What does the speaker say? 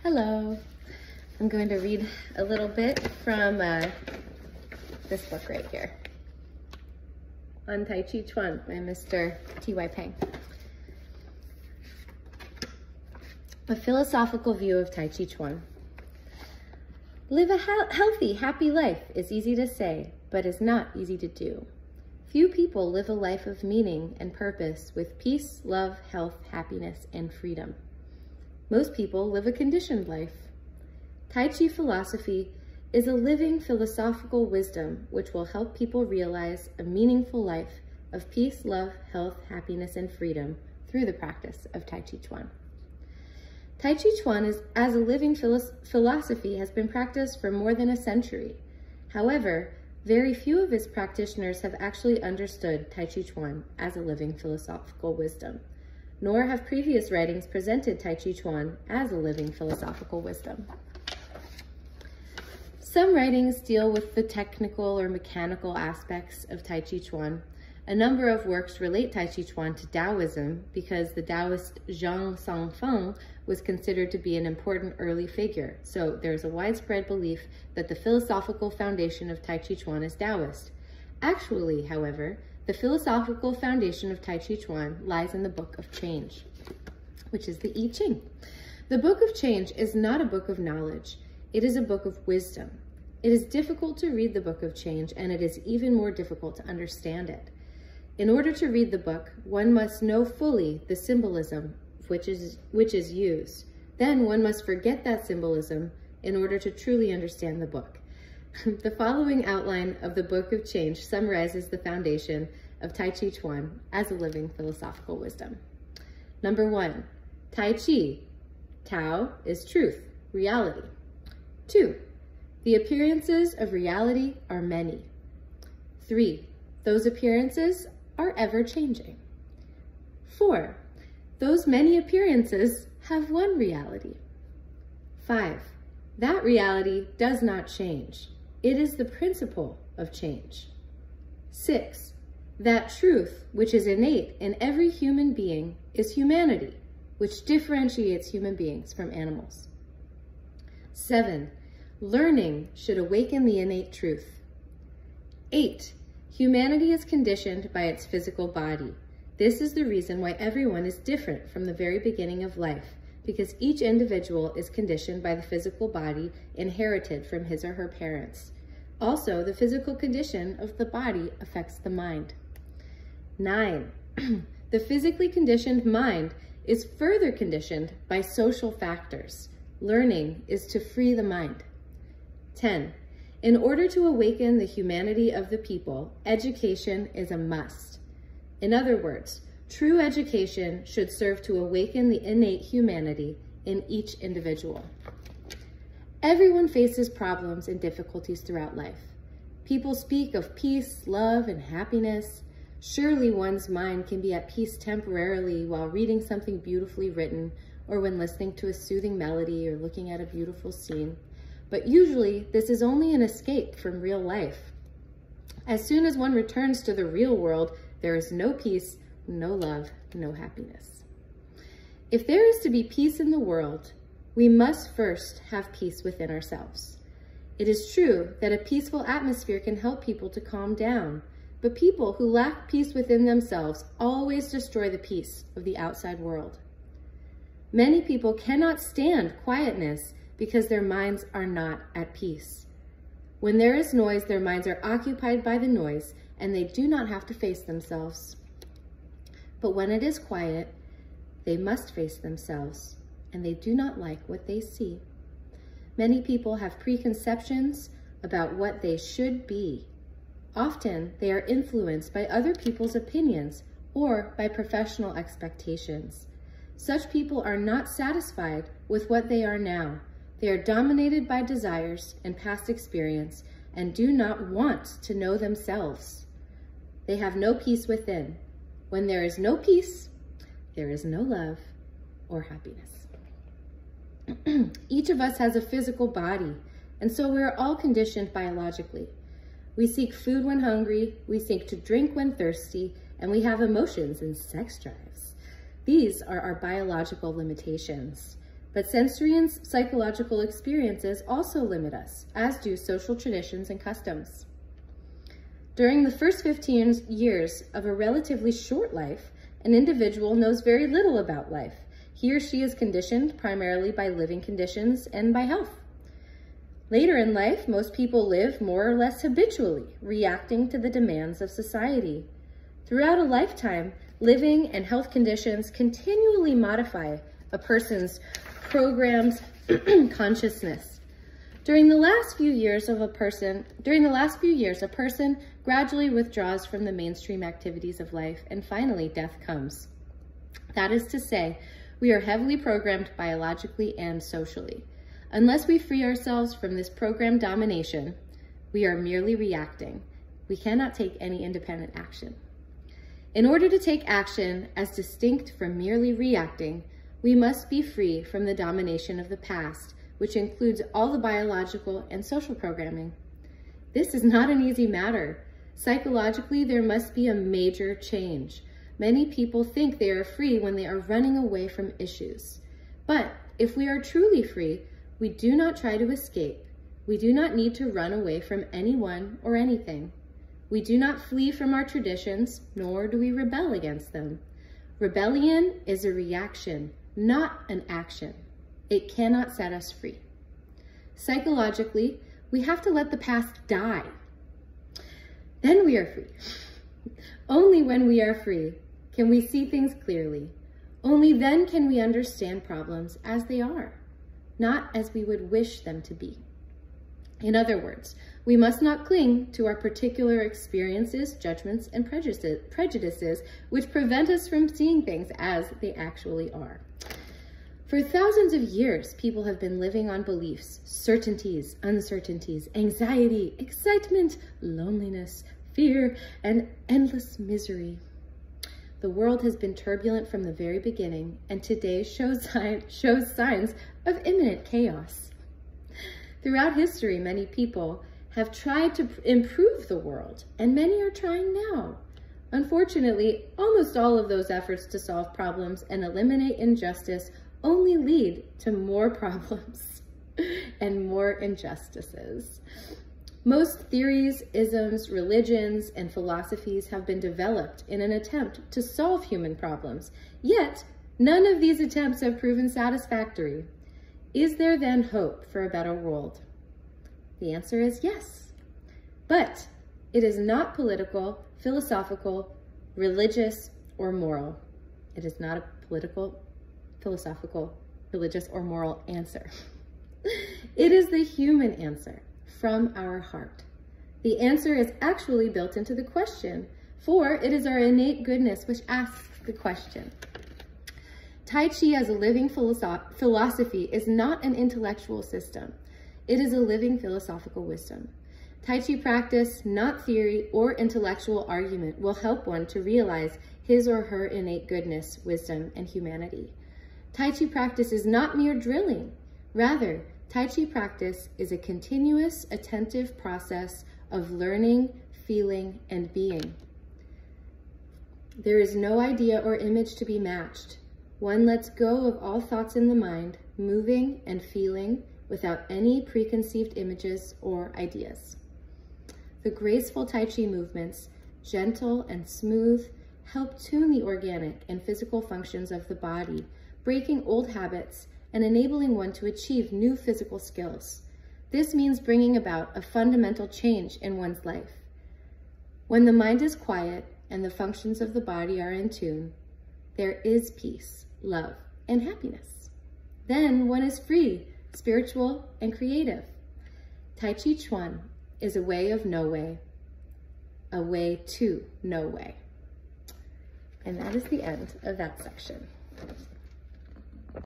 Hello. I'm going to read a little bit from this book right here, On Tai Chi Chuan by Mr. T.Y. Peng. A philosophical view of Tai Chi Chuan. Live a healthy, happy life is easy to say, but is not easy to do. Few people live a life of meaning and purpose with peace, love, health, happiness, and freedom. Most people live a conditioned life. Tai Chi philosophy is a living philosophical wisdom which will help people realize a meaningful life of peace, love, health, happiness, and freedom through the practice of Tai Chi Chuan. Tai Chi Chuan as a living philosophy has been practiced for more than a century. However, very few of its practitioners have actually understood Tai Chi Chuan as a living philosophical wisdom, nor have previous writings presented Tai Chi Chuan as a living philosophical wisdom. Some writings deal with the technical or mechanical aspects of Tai Chi Chuan. A number of works relate Tai Chi Chuan to Taoism because the Taoist Zhang Songfeng was considered to be an important early figure, so there's a widespread belief that the philosophical foundation of Tai Chi Chuan is Taoist. Actually, however, the philosophical foundation of Tai Chi Chuan lies in the Book of Change, which is the I Ching. The Book of Change is not a book of knowledge. It is a book of wisdom. It is difficult to read the Book of Change, and it is even more difficult to understand it. In order to read the book, one must know fully the symbolism which is used. Then one must forget that symbolism in order to truly understand the book. The following outline of the Book of Change summarizes the foundation of Tai Chi Chuan as a living philosophical wisdom. Number 1, Tai Chi. Tao is truth, reality. 2, the appearances of reality are many. 3, those appearances are ever-changing. 4, those many appearances have one reality. 5, that reality does not change. It is the principle of change. 6, that truth which is innate in every human being is humanity, which differentiates human beings from animals. 7, learning should awaken the innate truth. 8, humanity is conditioned by its physical body. This is the reason why everyone is different from the very beginning of life, because each individual is conditioned by the physical body inherited from his or her parents. Also, the physical condition of the body affects the mind. 9, the physically conditioned mind is further conditioned by social factors. Learning is to free the mind. 10, in order to awaken the humanity of the people, education is a must. In other words, true education should serve to awaken the innate humanity in each individual. Everyone faces problems and difficulties throughout life. People speak of peace, love, and happiness. Surely one's mind can be at peace temporarily while reading something beautifully written, or when listening to a soothing melody or looking at a beautiful scene. But usually, this is only an escape from real life. As soon as one returns to the real world, there is no peace, no love, no happiness. If there is to be peace in the world, we must first have peace within ourselves. It is true that a peaceful atmosphere can help people to calm down, but people who lack peace within themselves always destroy the peace of the outside world. Many people cannot stand quietness because their minds are not at peace. When there is noise, their minds are occupied by the noise, and they do not have to face themselves. But when it is quiet, they must face themselves, and they do not like what they see. Many people have preconceptions about what they should be. Often, they are influenced by other people's opinions or by professional expectations. Such people are not satisfied with what they are now. They are dominated by desires and past experience and do not want to know themselves. They have no peace within. When there is no peace, there is no love or happiness. Each of us has a physical body, and so we are all conditioned biologically. We seek food when hungry, we seek to drink when thirsty, and we have emotions and sex drives. These are our biological limitations. But sensory and psychological experiences also limit us, as do social traditions and customs. During the first 15 years of a relatively short life, an individual knows very little about life. He or she is conditioned primarily by living conditions and by health. Later in life, most people live more or less habitually, reacting to the demands of society. Throughout a lifetime, living and health conditions continually modify a person's programmed consciousness. During the last few years, a person gradually withdraws from the mainstream activities of life, and finally death comes. That is to say, we are heavily programmed biologically and socially. Unless we free ourselves from this programmed domination, we are merely reacting. We cannot take any independent action. In order to take action as distinct from merely reacting, we must be free from the domination of the past, which includes all the biological and social programming. This is not an easy matter. Psychologically, there must be a major change. Many people think they are free when they are running away from issues. But if we are truly free, we do not try to escape. We do not need to run away from anyone or anything. We do not flee from our traditions, nor do we rebel against them. Rebellion is a reaction, not an action. It cannot set us free. Psychologically, we have to let the past die. Then we are free. Only when we are free can we see things clearly. Only then can we understand problems as they are, not as we would wish them to be. In other words, we must not cling to our particular experiences, judgments, and prejudices which prevent us from seeing things as they actually are. For thousands of years, people have been living on beliefs, certainties, uncertainties, anxiety, excitement, loneliness, fear, and endless misery. The world has been turbulent from the very beginning, and today shows signs of imminent chaos. Throughout history, many people have tried to improve the world, and many are trying now. Unfortunately, almost all of those efforts to solve problems and eliminate injustice only lead to more problems and more injustices. Most theories, isms, religions, and philosophies have been developed in an attempt to solve human problems, yet none of these attempts have proven satisfactory. Is there then hope for a better world? The answer is yes. But it is not political, philosophical, religious, or moral. It is not a political, philosophical, religious, or moral answer. It is the human answer from our heart. The answer is actually built into the question, for it is our innate goodness which asks the question. Tai Chi as a living philosophy is not an intellectual system. It is a living philosophical wisdom. Tai Chi practice, not theory or intellectual argument, will help one to realize his or her innate goodness, wisdom, and humanity. Tai Chi practice is not mere drilling. Rather, Tai Chi practice is a continuous, attentive process of learning, feeling, and being. There is no idea or image to be matched. One lets go of all thoughts in the mind, moving and feeling without any preconceived images or ideas. The graceful Tai Chi movements, gentle and smooth, help tune the organic and physical functions of the body, breaking old habits and enabling one to achieve new physical skills. This means bringing about a fundamental change in one's life. When the mind is quiet and the functions of the body are in tune, there is peace, love, and happiness. Then one is free, spiritual, and creative. Tai Chi Chuan is a way of no way, a way to no way. And that is the end of that section.